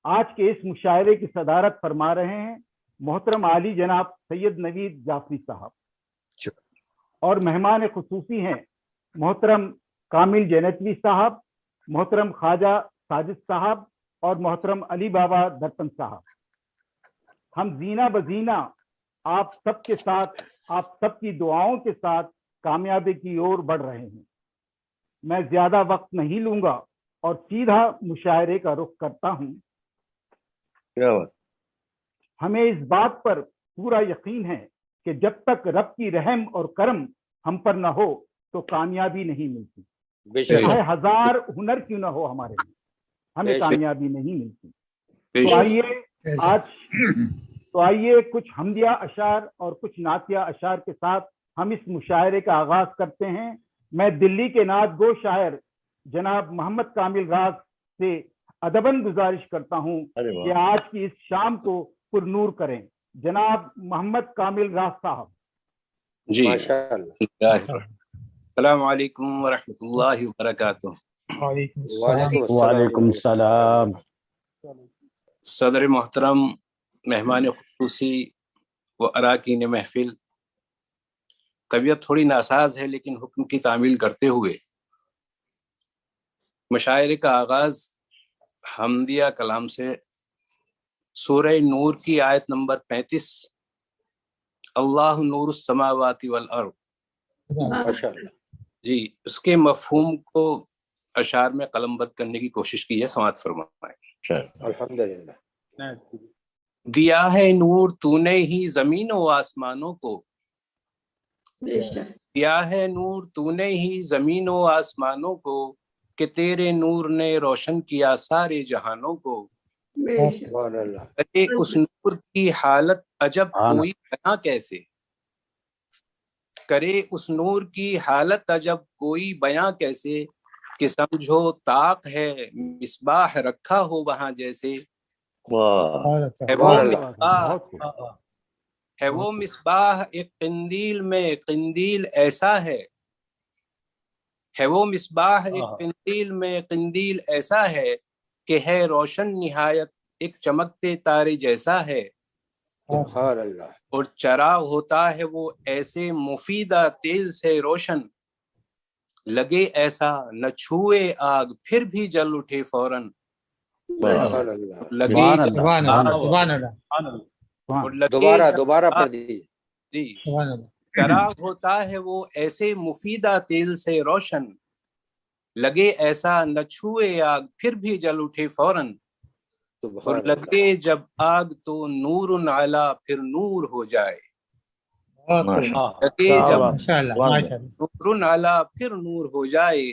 आज के इस मुशायरे की सदारत फरमा रहे हैं मोहतरम आली जनाब सैयद नवीद जाफरी साहब, और मेहमान खुसूसी हैं मोहतरम कामिल जैनतवी साहब, मोहतरम ख्वाजा साजिद साहब और मोहतरम अली बाबा दर्पण साहब। हम जीना बजीना आप सबके साथ, आप सबकी दुआओं के साथ कामयाबी की ओर बढ़ रहे हैं। मैं ज्यादा वक्त नहीं लूंगा और सीधा मुशायरे का रुख करता हूं। हमें इस बात पर पूरा यकीन है कि जब तक रब की रहम और करम हम पर न हो तो कामयाबी नहीं मिलती। चाहे हजार हुनर क्यों न हो हमारे लिए, हमें कामयाबी नहीं मिलती। तो आइए कुछ हमदिया अशार और कुछ नातिया अशार के साथ हम इस मुशायरे का आगाज करते हैं। मैं दिल्ली के नात गो शायर जनाब मोहम्मद कामिल राज से अदबन गुजारिश करता हूं कि आज की इस शाम को पुरनूर करें। जनाब मोहम्मद कामिल राज साहब जी। अस्सलाम वालेकुम व रहमतुल्लाहि व बरकातुहू। वालेकुम सलाम। सदर मोहतरम, मेहमान खुसूसी व अराकीन महफिल, तबीयत थोड़ी नासाज है लेकिन हुक्म की तामील करते हुए मुशायरे का आगाज हमदिया कलाम से सूरह नूर की आयत नंबर 35, अल्लाह नूरुस समावाति वल अर्द जी, उसके मफहूम को अशार में कलमबंद करने की कोशिश की है। समाअत फरमाएं। अल्हम्दुलिल्लाह। दिया है नूर तूने ही जमीन व आसमानों को, दिया है नूर तूने ही जमीन व आसमानों को, कि तेरे नूर ने रोशन किया सारे जहानों को। अरे उस नूर की हालत अजब कोई बयां कैसे, करे उस नूर की हालत अजब कोई बयां कैसे, कि समझो ताक है मिसबाह रखा हो वहां जैसे। है वो मिसबाह एक किंदील में किंदील ऐसा है वो मिसबाह एक किंदील में किंदील ऐसा है, कि है रोशन निहायत एक चमकते तारे जैसा है। और चराग होता है वो ऐसे मुफीदा तेल से रोशन, लगे ऐसा न छुए आग फिर भी जल उठे फौरन। लगे दोबारा पढ़ दीजिए जी। चराग होता है वो ऐसे मुफीदा तेल से रोशन, लगे ऐसा न छुए आग फिर भी जल उठे फौरन। और लगे जब आग तो नूर आला फिर नूर हो जाए, लगे जब नूर आला फिर नूर हो जाए,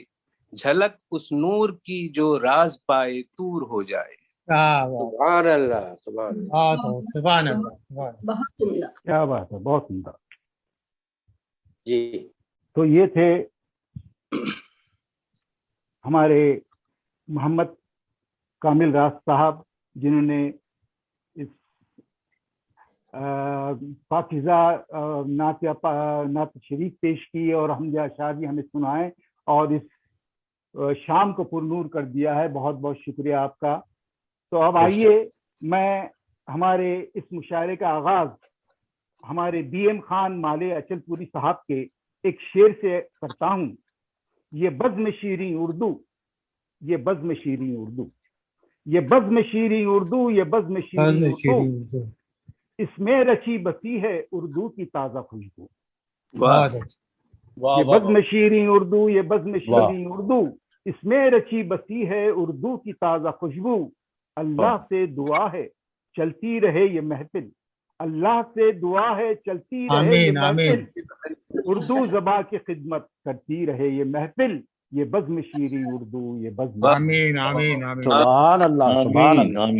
झलक उस नूर की जो राज पाए दूर हो जाए। सुभान अल्लाह, सुभान अल्लाह। क्या बात है, बहुत सुंदर जी। तो ये थे हमारे मोहम्मद कामिल राज साहब, जिन्होंने इस पाकिज़ा नात शरीफ पेश की और हमदिया अशार भी हमें सुनाए और इस शाम को पुरनूर कर दिया है। बहुत बहुत शुक्रिया आपका। तो अब आइए मैं हमारे इस मुशायरे का आगाज हमारे बीएम खान माले अचलपुरी साहब के एक शेर से करता हूं। ये बज़्म शीरीं उर्दू, ये बज़्म शीरीं उर्दू, ये बज़्म शीरीं उर्दू, ये बज़्म शीरीं उर्दू, इसमें रची बसी है उर्दू की ताज़ा खुशबू। ये बज़्म शीरीं उर्दू, ये बज़्म शीरीं उर्दू, इसमें रची बसी है उर्दू की ताज़ा खुशबू। अल्लाह से दुआ है चलती रहे ये महफिल, अल्लाह से दुआ है चलती रहे ये महफिल, उर्दू ज़बां की खिदमत करती रहे ये महफिल। ये बज़्म शीरीं उर्दू, ये बज़्म। आमीन आमीन आमीन। सुभान अल्लाह, सुभान अल्लाह।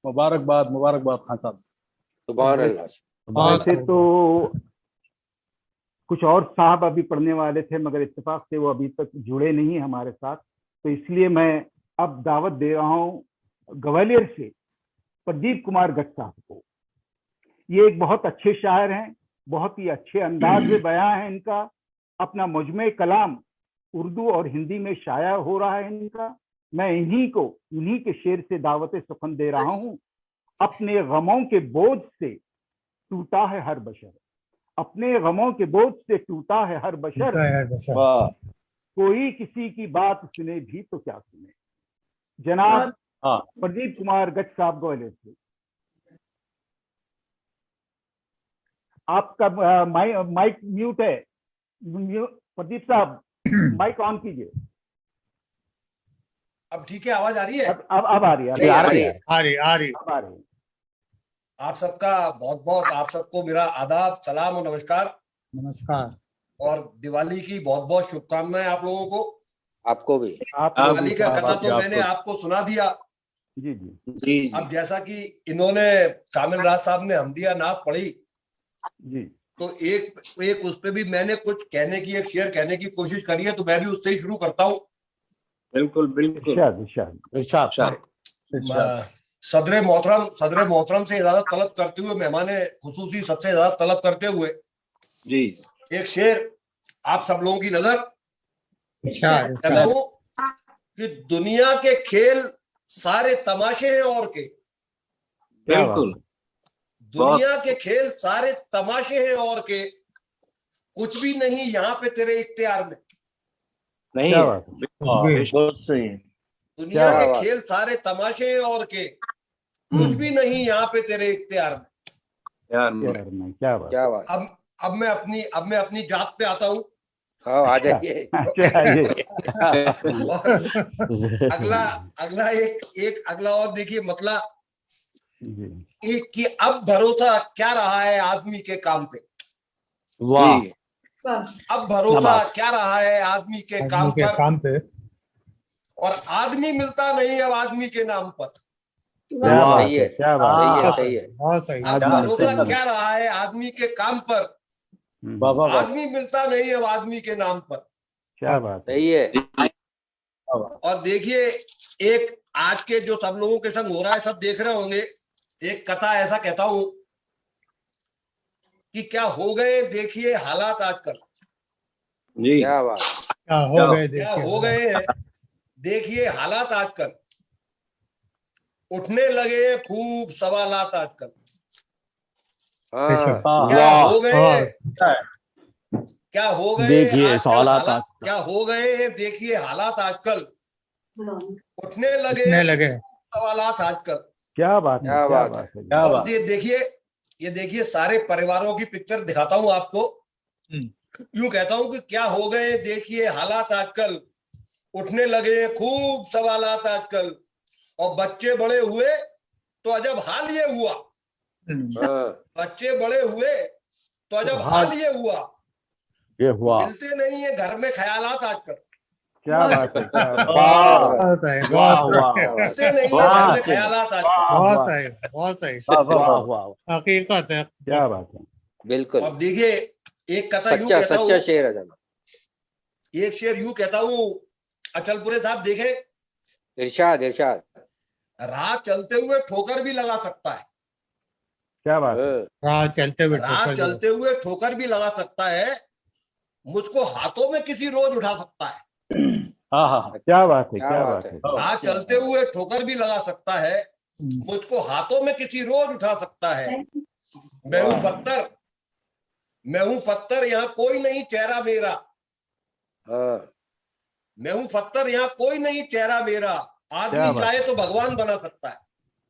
मुबारकबाद मुबारकबाद खान साहब। सुभान अल्लाह। वैसे तो कुछ और साहब अभी पढ़ने वाले थे मगर इत्तेफाक से वो अभी तक जुड़े नहीं हमारे साथ, तो इसलिए मैं अब दावत दे रहा हूँ ग्वालियर से प्रदीप कुमार गट साहब को। ये एक बहुत अच्छे शायर हैं, बहुत ही अच्छे अंदाज में बयां है इनका। अपना मुजमे कलाम उर्दू और हिंदी में शाया हो रहा है इनका। मैं इन्हीं के शेर से दावत सुखन दे रहा हूँ। अपने गमों के बोझ से टूटा है हर बशर, अपने गमों के बोझ से टूटा है हर बशर, कोई किसी की बात सुने भी तो क्या सुने। जनाब प्रदीप कुमार गच साहब ग्वालियर से। आपका माइक म्यूट है। प्रदीप साहब माइक ऑन कीजिए। अब ठीक है, आवाज आ रही है? अब आ रही है, आ रही। आप सबका बहुत बहुत, आप सबको मेरा आदाब, सलाम और नमस्कार। नमस्कार। और दिवाली की बहुत बहुत शुभकामनाएं आप लोगों को। आपको भी। दिवाली का कथा तो मैंने आपको सुना दिया। जी जी। अब जैसा कि इन्होंने कामिल राज साहब ने हमदिया नात पढ़ी जी, तो एक उस पे भी मैंने कुछ कहने की, एक शेर कहने की कोशिश करी है, तो मैं भी उससे ही शुरू करता हूँ। बिल्कुल बिल्कुल। सदर मोहतरम से इजाजत तलब करते हुए, मेहमान खुसूसी सबसे इजाजत तलब करते हुए जी एक शेर आप सब लोगों की नजर कहता हूँ कि दुनिया के खेल सारे तमाशे हैं और के। बिल्कुल। दुनिया के खेल सारे तमाशे हैं और के, कुछ भी नहीं यहाँ पे तेरे इख्तियार में। नहीं, बहुत सही है। दुनिया के खेल सारे तमाशे हैं और के, कुछ भी नहीं यहाँ पे तेरे इख्तियार में। क्या बात। अब मैं अपनी जात पे आता हूँ। हाँ, आ जाइए। अगला अगला और देखिए, मतलब कि अब भरोसा क्या रहा है आदमी के काम पे। वाह। अब भरोसा क्या रहा है आदमी के काम पे, और आदमी मिलता नहीं अब आदमी के नाम पर। सही है, क्या बात, सही है। अब भरोसा क्या रहा है आदमी के काम पर, आदमी मिलता नहीं अब आदमी के नाम पर। क्या बात, सही है। और देखिए, एक आज के जो सब लोगों के संग हो रहा है, सब देख रहे होंगे, एक कथा ऐसा कहता हूं कि क्या हो गए देखिए हालात आजकल। क्या बात। क्या हो गए हैं देखिए हालात आजकल, उठने लगे हैं खूब सवालात आजकल। क्या हो गए देखिए हालात, क्या हो गए हैं देखिए हालात आजकल, उठने लगे सवालात आजकल। क्या बात है, क्या बात है। और ये देखिए सारे परिवारों की पिक्चर दिखाता हूं आपको। यूं कहता हूं कि क्या हो गए देखिए हालात आजकल, उठने लगे खूब सवालात आजकल, और बच्चे बड़े हुए तो अजब हाल ये हुआ। बच्चे बड़े हुए तो अजब हाल ये हुआ, मिलते नहीं है घर में ख्यालात आजकल। क्या बात है, क्या मिलते नहीं है घर में ख्यालात आजकल। बहुत सही। हकीकत है। क्या बात है, बिल्कुल। अब देखिए, एक कथा यूं कहता हूँ, सच्चा शेर है जनाब। एक शेर यूं कहता हूँ, अचलपुरे साहब देखे, इरशाद। राह चलते हुए ठोकर भी लगा सकता है। क्या बात है। राह चलते हुए ठोकर भी लगा सकता है, मुझको हाथों में किसी रोज उठा सकता है। क्या बात है, क्या बात है। राह चलते हुए ठोकर भी लगा सकता है, मुझको हाथों में किसी रोज उठा सकता है। मैं हूं फत्तर यहाँ कोई नहीं चेहरा मेरा। मैं हूं फत्तर यहाँ कोई नहीं चेहरा मेरा, आदमी चाहे तो भगवान बना सकता है।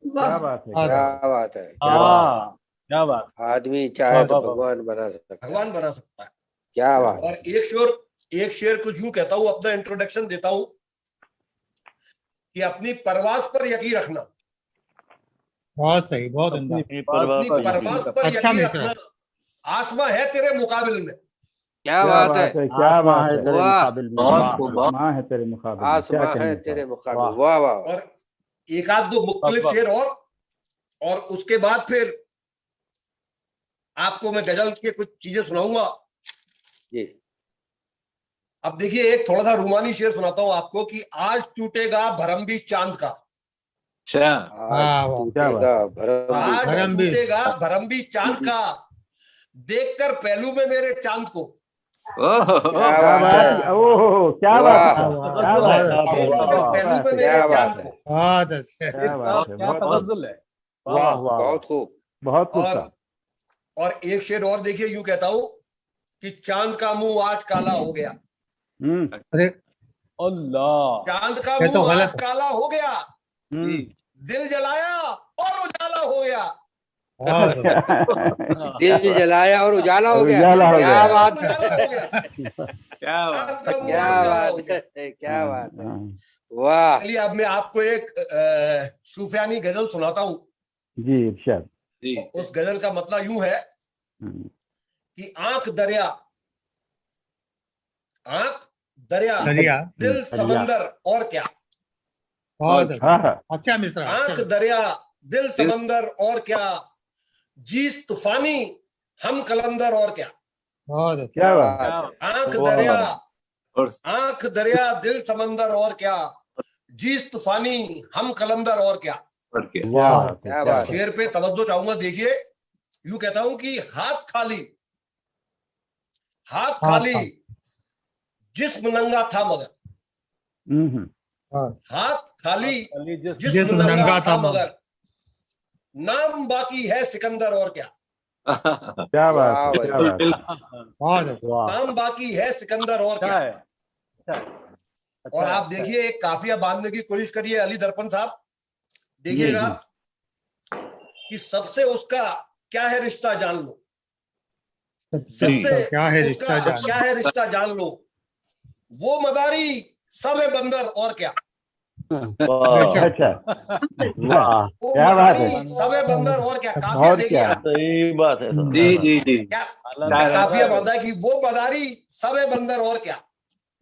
क्या बात है, क्या बात है। क्या बात। आदमी चाहे तो भगवान बना सकता है। क्या बात। और एक शेर कुछ यूं कहता हूं, अपना इंट्रोडक्शन देता हूं कि अपनी परवाज पर यकीन रखना। बहुत सही, बहुत अपनी परवाज पर यकीन रखना, आसमां है तेरे मुकाबिल में। क्या बात है, क्या बात है। आसमां है तेरे मुकाबिल। वाह वाह। और एक आध दो मुख्तलिफ शेर और उसके बाद फिर आपको मैं गजल के कुछ चीजें सुनाऊंगा। अब देखिए, एक थोड़ा सा रूमानी शेर सुनाता हूं आपको कि आज टूटेगा भरम भी चांद का। आज टूटेगा भरम भी चांद का, देखकर पहलू में मेरे चांद को। क्या बात है, ओह क्या बात है, वाह, क्या बात है, पहलू पे मेरे क्या चांद बात है, को। बहुत अच्छे। क्या बात है, क्या बहुत तवज्जुल है। वाह वाह, बहुत खूब। बहुत खूब और साहब। और एक शेर और देखिए, यूं कहता हूं कि चांद का मुंह आज काला हो गया। अरे अल्लाह, चांद का ये तो मुंह आज गलत है। काला हो गया, जी। दिल जलाया और उजाला हो गया। बहुत दिल जलाया और उजाला हो गया। उजाला हो दिल गया। क्या जलाया और बात है, उजाला हो गया। क्या बात, चांद का मुंह क्या आज काला हो बात गया। है, क्या बात है, हाँ, वाह। चलिए अब मैं आपको एक सूफियानी गजल सुनाता हूँ। जी इरशाद। जी उस गजल का मतलब यूं है कि आंख दरिया, आंख दरिया, दरिया, दिल समंदर और क्या। बहुत हाँ हाँ, अच्छा मिश्रा। आंख दरिया, दिल समंदर और क्या, जीस तूफानी हम कलंदर और क्या। बहुत अच्छा। क्या बात बात है, आंख वाह। दरिया, और आंख दरिया, दिल समंदर और क्या, जीस तूफानी हम कलंदर और क्या। क्या क्या बात है, क्या क्या बात बात शेर पे तवज्जो चाहूंगा, देखिए यूं कहता हूं कि हाथ खाली, हाथ खाली, जिस्म नंगा था मगर, हम्म, हाथ खाली, खाली जिस्म नंगा था मगर, नाम बाकी है सिकंदर और क्या। क्या बात वाह है, भाई, क्या बात है, बहुत अच्छा। वाह नाम बाकी है सिकंदर और अच्छा क्या। है, अच्छा है, अच्छा और है, आप अच्छा है। देखिए एक काफिया बांधने की कोशिश करिए अली दर्पण साहब, जी देखिएगा जी, कि सबसे उसका क्या है रिश्ता जान लो, सबसे सबसे क्या है उसका रिश्ता क्या जान। है रिश्ता जान लो, वो मदारी सब है बंदर और क्या। अच्छा अच्छा, वाह वो क्या बात है, मदारी सब है बंदर और क्या। काफिया और देखिए क्या, आप, सही बात है, जी जी जी, क्या आला क्या काफिया नजारा है। बांधा है कि वो मदारी सब है बंदर और क्या।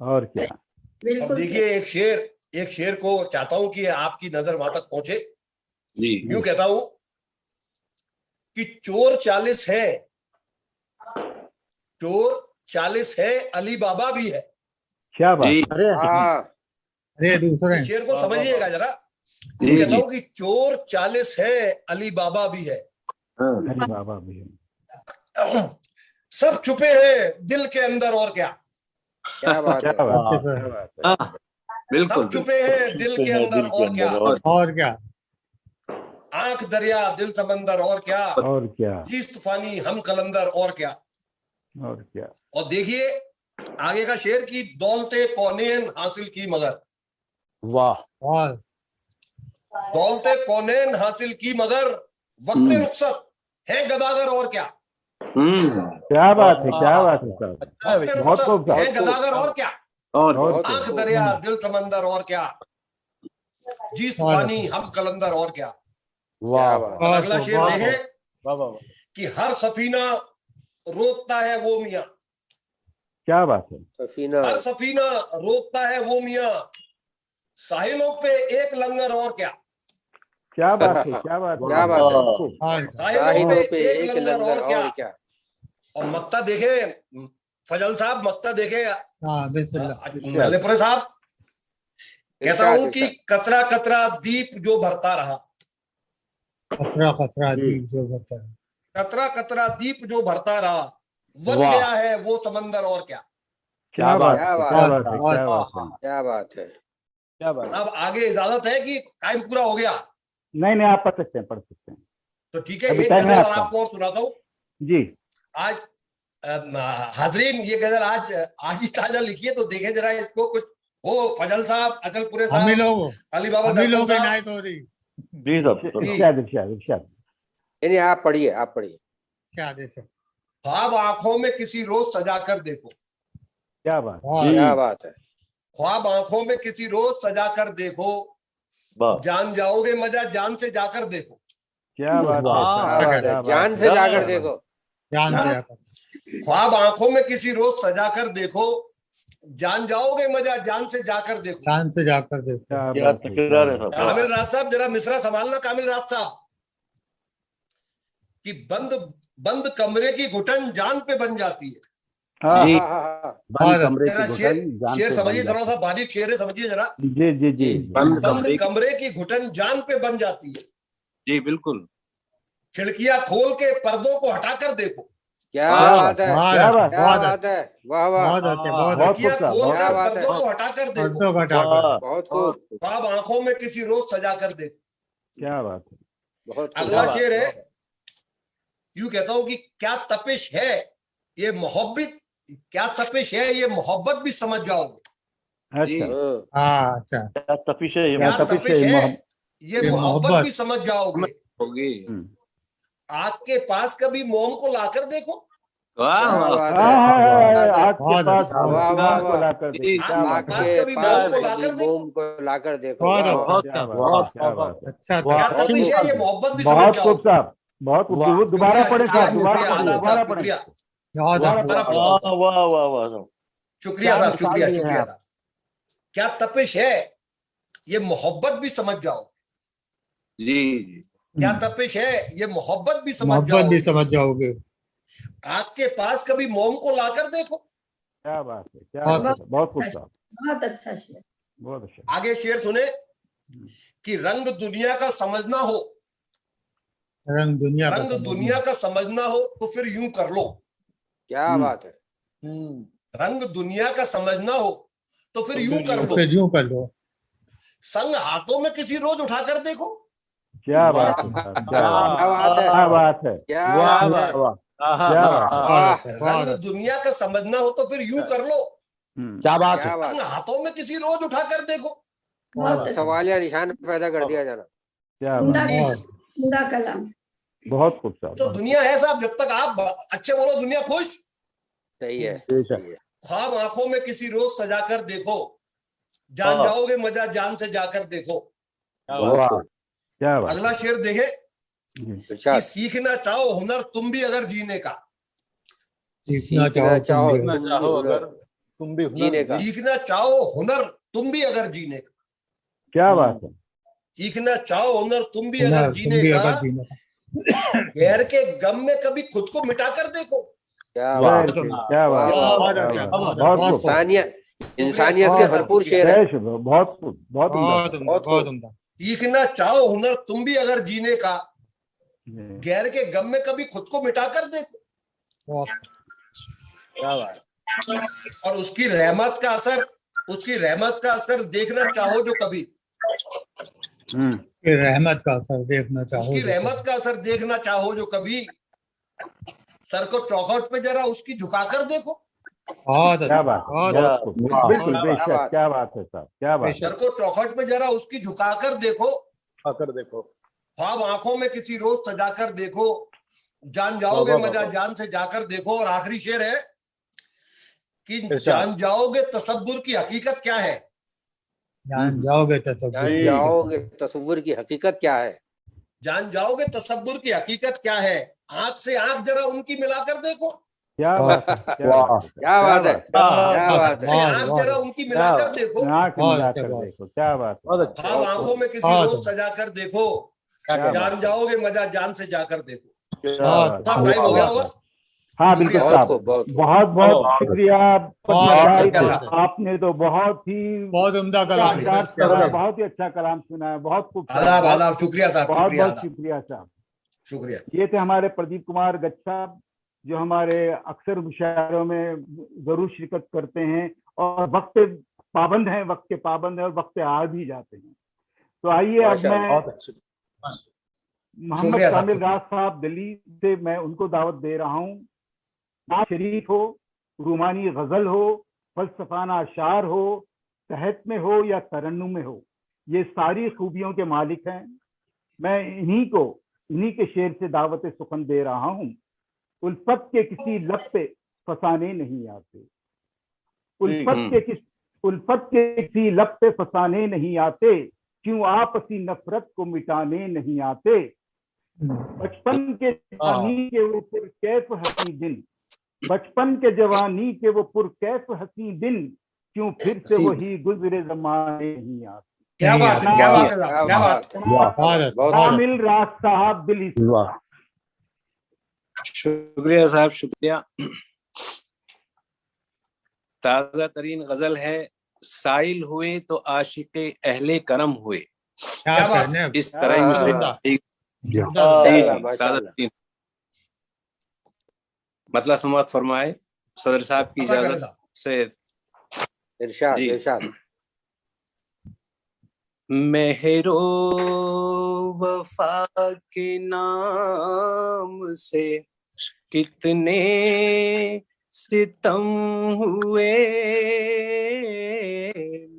और क्या, अब देखिए एक शेर को चाहता हूं कि आपकी नजर वहां तक पहुंचे। जी यूं कहता हूं कि चोर 40 है, चोर 40 है, अली बाबा भी है। क्या बात जी है, अरे हाँ, अरे दूसरे इस शेर को समझिएगा जरा। यूं जी कहता जी, हूं कि चोर 40 है, अली बाबा भी है, हाँ, अरे बाबा भी है। सब छुपे हैं दिल के अंदर और क्या। क्या बात क्या है, बात है, अच्छे क्या बात है, हाँ, बिल्कुल सब बिल्कुल। छुपे हैं दिल के अंदर और क्या। और क्या। आंख दरिया, दिल समंदर और क्या, और क्या, चीज तूफानी हम कलंदर और क्या। और क्या, और देखिए आगे का शेर की दौलते कौनेन हासिल की मगर, वाह, बहुत दौलते कौनेन हासिल की मगर, वक्त रुखसत है गदागर और क्या। क्या बात है, क्या बात है साहब, अच्छा है वक्त भैया। बहुत रुखसत खूब है साहब, गदागर और क्या। और और बहुत आंख खूब, दरिया, दिल समंदर और क्या, जीस बहुत तूफानी अच्छा। हम कलंदर और क्या। क्या वाह, बात, और अगला शेर बहुत देखें वाह वाह वाह। कि हर सफीना रोकता है वो मियाँ, क्या बात है, सफीना, हर सफीना रोकता है वो मियाँ, साहिलों पे एक लंगर और क्या। क्या बात है, क्या बात है, क्या बात है, बहुत खूब, बहुत साहिलों पे साहिलों पे एक एक लंगर लंगर और क्या। और क्या। और मक्ता देखें फजल साहब, मक्ता देखें हाँ बिस्मिल्लाह। महलेपुरे साहब। कहता इरशाद, हूं कि इरशाद, कतरा कतरा दीप जो भरता रहा, कतरा कतरा जी, दीप जो बता है। कतरा कतरा दीप जो भरता रहा, बन वाह, गया है वो समंदर और क्या। क्या बात क्या है, बात क्या है, बात है, क्या बात है, क्या बात है, क्या बात है। अब आगे इजाजत है कि टाइम पूरा हो गया नहीं नहीं, आप पढ़ सकते हैं, पढ़ सकते हैं, तो ठीक है। अभी एक टाइम है गजल और आपका, आपको और सुनाता हूँ जी, आज। हाजरीन ये गजल आज ही ताजा लिखी है, तो देखें जरा इसको कुछ हो। फजल साहब, अचलपुरे हम ही साहब, लोग अली बाबा हम ही दर्पण लोग साहब। इनायत हो रही। जी साहब, जी, इरशाद इरशाद इरशाद, यानी आप पढ़िए, आप पढ़िए। क्या आदेश है। ख्वाब आंखों में किसी रोज सजा कर देखो, क्या बात, बहुत क्या बात है, ख्वाब आंखों में किसी रोज सजा कर देखो, वाह। जान जाओगे मजा जान से जाकर देखो। क्या बात है वाह, क्या साहब, बात है, क्या बात जान है, से जाकर क्या बात देखो। जान हाँ, से आकर। ख्वाब आंखों में किसी रोज सजा कर देखो, जान जाओगे मजा जान से जाकर देखो। जान से जाकर देखो। क्या क्या बात है, तकरार है क्या साहब। बात है, कामिल राज साहब जरा मिसरा संभालना, कामिल राज साहब। कि बंद बंद कमरे की घुटन जान पे बन जाती है। हाँ, जी, हाँ हाँ हाँ, बंद बहुत कमरे जरा की शेर घुटन जान शेर पे बन समझिए, थोड़ा जाती सा बारीक शेर है, समझिए जरा। है, जी जी जी, बंद बंद कमरे कमरे की घुटन जान पे बन जाती है, जी बिल्कुल, खिड़कियां खोल के पर्दों को हटाकर देखो। क्या वाह, बात है, क्या बात क्या बात है, वाह वाह, बहुत अच्छे, बहुत बहुत अच्छे। खूब साहब, खोल बहुत कर बात है। पर्दों को हटाकर देखो, पर्दों को हटाकर। वाह, बहुत खूब, ख्वाब आंखों में किसी रोज सजा कर देखो। क्या बात है। बहुत खूब। अगला बात शेर है, है। यूं कहता हूं कि क्या तपिश है ये मोहब्बत, क्या तपिश है ये मोहब्बत भी समझ जाओगे। जी। अच्छा, हाँ, अच्छा। क्या तपिश है ये क्या क्या मोहब्बत। तपिश है ये ये मोहब्बत मोहब्बत भी समझ जाओगे। होगी। आग के पास कभी मोम को लाकर देखो। वाह क्या वाह, बात हाँ है, हाँ, आग के बहुत पास अच्छा, वाह वाह मोम को वाह, लाकर जी, देखो। क्या आग बात के है। पास आपके कभी मोम पास को कभी लाकर देखो। मोम को लाकर देखो। बहुत वाह अच्छा। वाह, क्या बात वाह, है, क्या वाह, बात है। अच्छा था। क्या वाह, तपिश है ये मोहब्बत भी समझ बहुत खूब जाओगे। साहब, बहुत खूब। वाह, दोबारा पढ़े शुक्रिया, साहब, दोबारा शुक्रिया, पढ़े, आदाब दोबारा साहब, पढ़े। शुक्रिया, बहुत दोबारा अच्छा। दोबारा पढ़े। पढ़ता हूं। वाह, वाह, वाह, वाह। शुक्रिया क्या साहब, मिसाल शुक्रिया, दिए हैं शुक्रिया आप। साहब। क्या तपिश है ये मोहब्बत भी समझ जाओ। जी जी। क्या तपिश है ये मोहब्बत भी समझ मोहब्बत भी जाओगे। समझ जाओगे। आग के पास कभी मोम को लाकर देखो। क्या बात है, क्या बहुत बात है। बहुत खूब साहब, बहुत अच्छा शेर। बहुत अच्छा। आगे शेर सुने कि रंग दुनिया का समझना हो, रंग दुनिया का रंग समझना। दुनिया का समझना हो तो फिर यूं कर लो। क्या बात है, रंग दुनिया का समझना हो तो फिर यूं कर लो। फिर यूं कर लो। संग हाथों में किसी रोज उठाकर देखो। क्या वाह, बात है साहब, क्या बात क्या बात है, है, क्या बात है, क्या वाह, बात है, वाह, वाह। क्या बात है। बहुत वाह, अच्छा, बहुत रंग अच्छा। दुनिया का समझना हो तो फिर यूं कर लो। क्या बात है। क्या बात संग है। हाथों में किसी रोज उठाकर देखो। बहुत अच्छा। सवालिया निशान पैदा कर दिया जाना। क्या उम्दा बात है। उम्दा कलाम। बहुत खूब साहब, तो बहुत दुनिया है साहब, जब तक आप अच्छे बोलो दुनिया खुश। सही है, ठीक है। सही है, ख्वाब आंखों में किसी रोज सजाकर देखो, जान हाँ। जाओगे मजा जान से जाकर देखो। बहुत वाह, खूब। क्या बात अगला है। शेर देखे जी। कि इरशाद। सीखना चाहो हुनर तुम भी अगर जीने का। सीखना सीखना चाहो तुम तुम भी। भी हुनर तुम भी हुनर जीने का। सीखना चाहो हुनर तुम भी अगर जीने का। क्या बात है। सीखना चाहो हुनर तुम भी हुनर अगर तुम जीने भी का। अगर जीने का। गैर के गम में कभी खुद को मिटाकर देखो। क्या वाह, बात खैर है, से, क्या बात है, वाह, बहुत क्या अच्छा, बात है। बहुत बहुत बहुत खूब, इंसानियत, शुक्रिया, इंसानियत के शुक्रिया साहब, भरपूर शुक्रिया। शेर है। जय श्री, बहुत खूब, बहुत उम्दा बहुत साहब। उम्दा, बहुत बहुत खूब। उम्दा। सीखना चाहो हुनर तुम भी अगर जीने का। जी। गैर के गम में कभी खुद को मिटाकर देखो। बहुत क्या बात। और उसकी रहमत का असर, उसकी रहमत का असर देखना चाहो जो कभी। फिर रहमत का असर देखना चाहो उसकी जो रहमत कभी। का असर देखना चाहो जो कभी। सर को चौखट पे जरा उसकी झुकाकर देखो। बहुत क्या अच्छा, बात है, बहुत बहुत अच्छा। खूब, वाह। बिल्कुल क्या बेशक, बात क्या बात है साहब, क्या बात है। सर को चौखट पे जरा उसकी झुकाकर देखो। आकर देखो। ख्वाब आंखों में किसी रोज सजाकर देखो, जान वाह, जाओगे वाह, वाह, मजा वाह। जान से जाकर देखो। और आखिरी शेर है कि इरशाद। जान जाओगे तसब्बुर की हकीकत क्या है। जान जाओगे तसव्वुर जान की जी। जाओगे तसव्वुर की हकीकत क्या है। जान जाओगे तसब्बुर की हकीकत क्या है। आंख से आंख जरा उनकी मिलाकर देखो। क्या बात है, क्या वाह। बात है, क्या बात है, बात क्या आंख बात है, से बहुत आंख बहुत जरा उनकी क्या मिलाकर बात। देखो। है। आँख बहुत मिला अच्छा, कर बहुत देखो, क्या बात है। बहुत अच्छा। ख्वाब आंखों में किसी बहुत रोज सजाकर देखो, क्या जान बात है। जाओगे मजा जान से जाकर देखो। क्या बहुत बात। साहब टाइम हो गया होगा। हाँ शुक्रिया बिल्कुल साहब। साहब, खूब, बहुत खूब। बहुत बहुत बहुत शुक्रिया बहुत भाई अच्छा, शुक्रिया साहब, साहब। आपने तो बहुत ही बहुत उम्दा कलाम। शानदार सुना, बहुत ही अच्छा कलाम सुना है, बहुत खूब साहब, आदाब बहुत आदाब, शुक्रिया साहब, बहुत शुक्रिया, बहुत आदाब, शुक्रिया साहब। शुक्रिया। ये थे हमारे प्रदीप कुमार गच्छ साहब, जो हमारे अक्सर मुशायरों में जरूर शिरकत करते हैं और वक्त पे पाबंद हैं, वक्त के पाबंद हैं और वक्त पे आ भी जाते हैं। तो आइए अब माशाल्लाह। मैं बहुत अच्छी। मोहम्मद शुक्रिया साहब, कामिल शुक्रिया। राज साहब दिल्ली से मैं उनको दावत दे रहा हूँ। नात शरीफ हो, रूमानी गजल हो, फलसफाना अशार हो, तहत में हो या तरन्नुम में हो, ये सारी खूबियों के मालिक हैं। मैं इन्हीं के शेर से दावत सुखन दे रहा हूँ। उल्फत के किसी लब पे फसाने नहीं आते, उल्फत के किसी लब पे फसाने नहीं आते, क्यों आपसी नफरत को मिटाने नहीं आते। बचपन के जवानी के वो पुरकैफ हसी दिन, बचपन के जवानी के वो पुरकैफ हसी दिन, क्यों फिर से वही गुजरे जमाने नहीं आते। क्या बात है, क्या बात है साहब, क्या बात है। बहुत अच्छा, बहुत कामिल अच्छा। राज साहब दिल्ली से। वाह। शुक्रिया साहब, शुक्रिया। ताजा तरीन गजल है। साइल हुए तो आशिक़े अहले करम हुए, क्या क्या बात कहने। इस तरह हाँ, इनसे उम्दा, जी उम्दा। जी, माशाल्लाह, ताजा माशाल्लाह। तरीन मतलब समाप्त फरमाए सदर साहब की इजाजत से। इरशाद इरशाद। मेहरो वफा के नाम से कितने सितम हुए,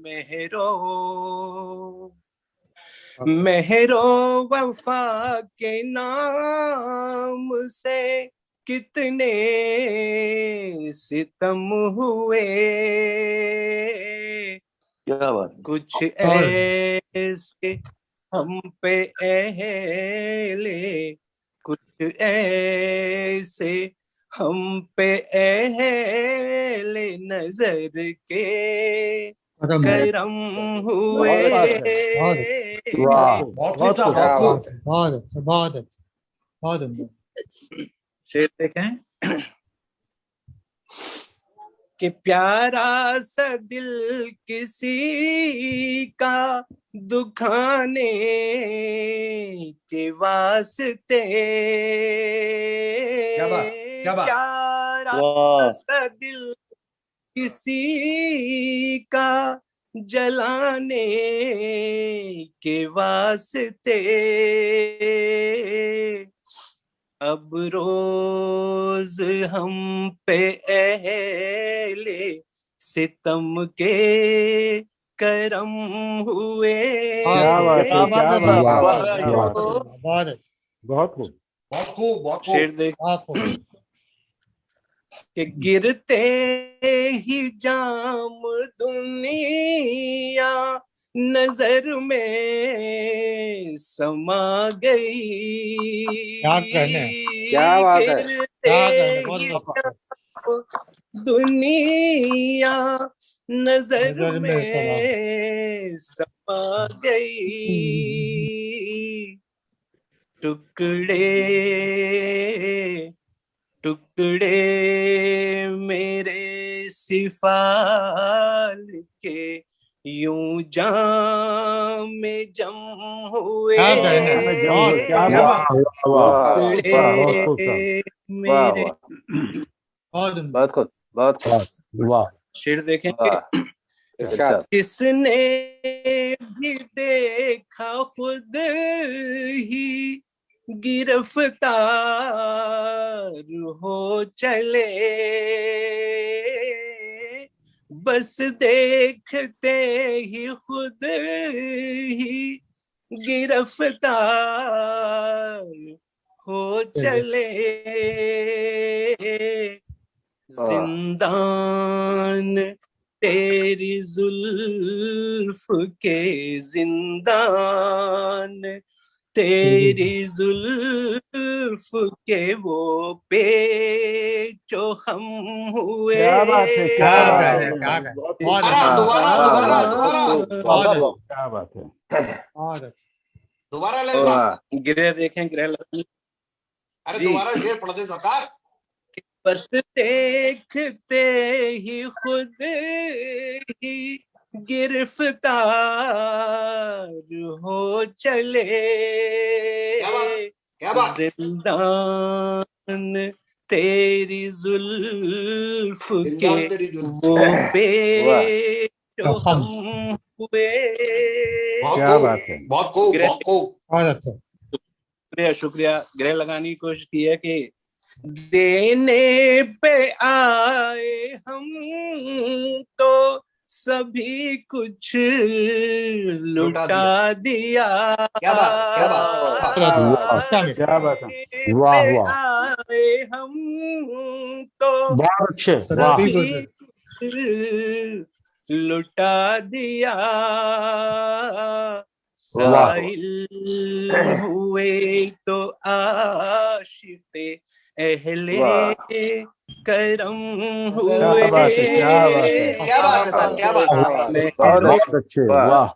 मेहरो वफा के नाम से कितने सितम हुए, क्या बात। कुछ ऐसे हम पे अहले, कुछ ऐसे हम पे अहले नजर के करम हुए। बहुत अच्छा, बहुत शेर देखें कि प्यारा सा दिल किसी का दुखाने के वास्ते, प्यारा सा दिल किसी का जलाने के वास्ते, अब रोज हम पे अहले सितम के करम हुए। क्या बात है, क्या बात है, बहुत खूब। शेर देख कि गिरते ही जाम दुनिया नजर में समा गई। क्या बात है, दुनिया नजर में समा गई। टुकड़े टुकड़े मेरे सिफाल के यूं जाम में जम हुए। मेरे बहुत वाह। शेर देखेंगे किसने भी देखा खुद ही गिरफ्तार हो चले, बस देखते ही खुद ही गिरफ्तार हो चले। जिंदान तेरी जुल्फ के, जिंदान तेरी जुल्फ के वो पेचो हम हुए। क्या बात है, क्या बात है। दोबारा ले गिरह देखें, गिरह लगी। अरे दोबारा शेर पढ़ दे सरकार। बस देखते ही खुद ही गिरफ्तार हो चले। क्या बात? जिंदान तेरी जुल्फ के वो पेचो हम हुए। क्या बात है, बहुत खूब। शुक्रिया। ग्रह लगाने की कोशिश की है कि देने पे आए हम तो सभी कुछ लुटा दिया। क्या बात है। वाह वाह। आए हम तो बहुत अच्छे, सभी लुटा दिया। साहिल हुए तो आशिक़े अहले करम हुए। क्या बात है सर, क्या बात है। बहुत अच्छे, वाह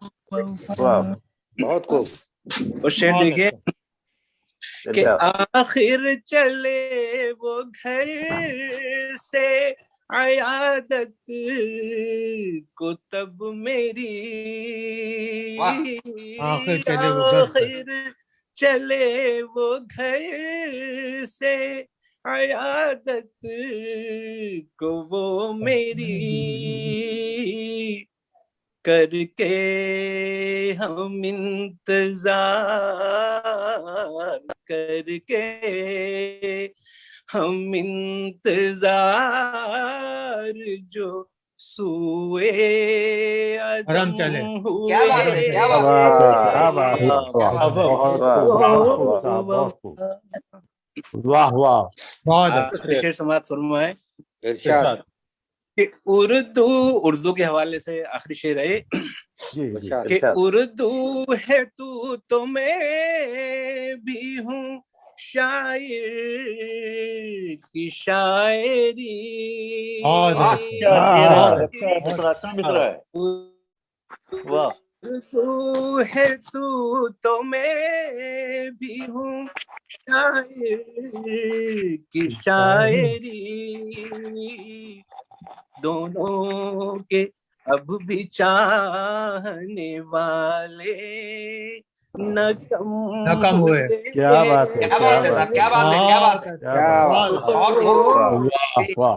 बहुत खूब। और शेर देखिए कि आखिर चले वो घर से अयादत को तब मेरी, आखिर चले वो घर से अयादत को वो मेरी करके हम इंतजार करके हम इंतजार जो सुए आराम चले। हुए। क्या बात है, क्या बात वाह वाह बहुत शेर समाप्त फरमाए इरशाद कि उर्दू के हवाले से आखिरी शेर है कि उर्दू है तू तो मैं भी हूँ शायर की शायरी। वाह तू है तू तो मैं भी हूँ शायर की शायरी। दोनों के अब भी चाहने वाले न कम हुए। क्या बात है, क्या बात है साहब, क्या बात है, क्या बात है, बहुत खूब,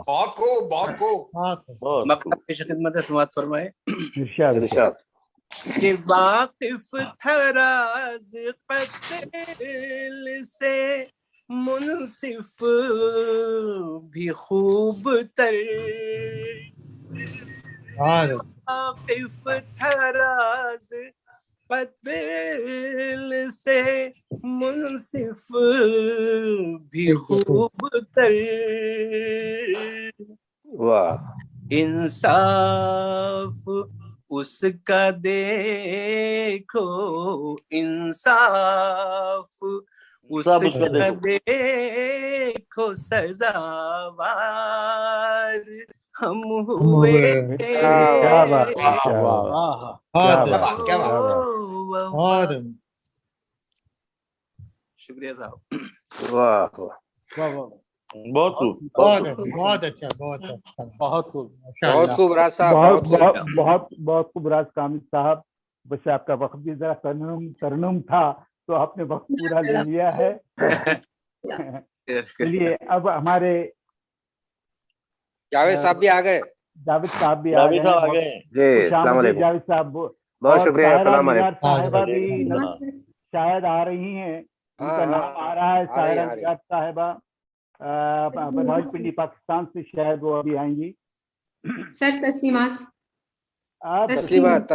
बहुत खूब, बहुत खूब। हम अपनी पेश खिदमत समात फरमाए इरशाद कि वाकिफ थराज क़त्ल से मुनसिफ भी खूब तर। वाकिफ थराज क़त्ल से मुनसिफ भी खूब तर। वाह इंसाफ उसका देखो, इंसाफ उसका देखो, सजावार हम हुए। क्या बात, क्या बात। शुक्रिया साहब। वाह बहुत खूब बहुत अच्छा बहुत खूब राज साहब, बहुत खूब राज कामिल साहब। वैसे आपका वक्त भी जरा तरनुम था तो आपने वक्त पूरा ले लिया है। चलिए अब हमारे जावेद साहब भी आ गए। जावेद साहब भी आ गए जी अस्सलाम वालेकुम। जावेद साहब बहुत शुक्रिया। अस्सलाम वालेकुम। साहिबा भी शायद आ रही हैं, उनका नाम आ रहा है साहिरा निगार साहिबा, रावलपिंडी पाकिस्तान से, शायद वो अभी आएंगी। सर तस्लीमात। तस्लीमात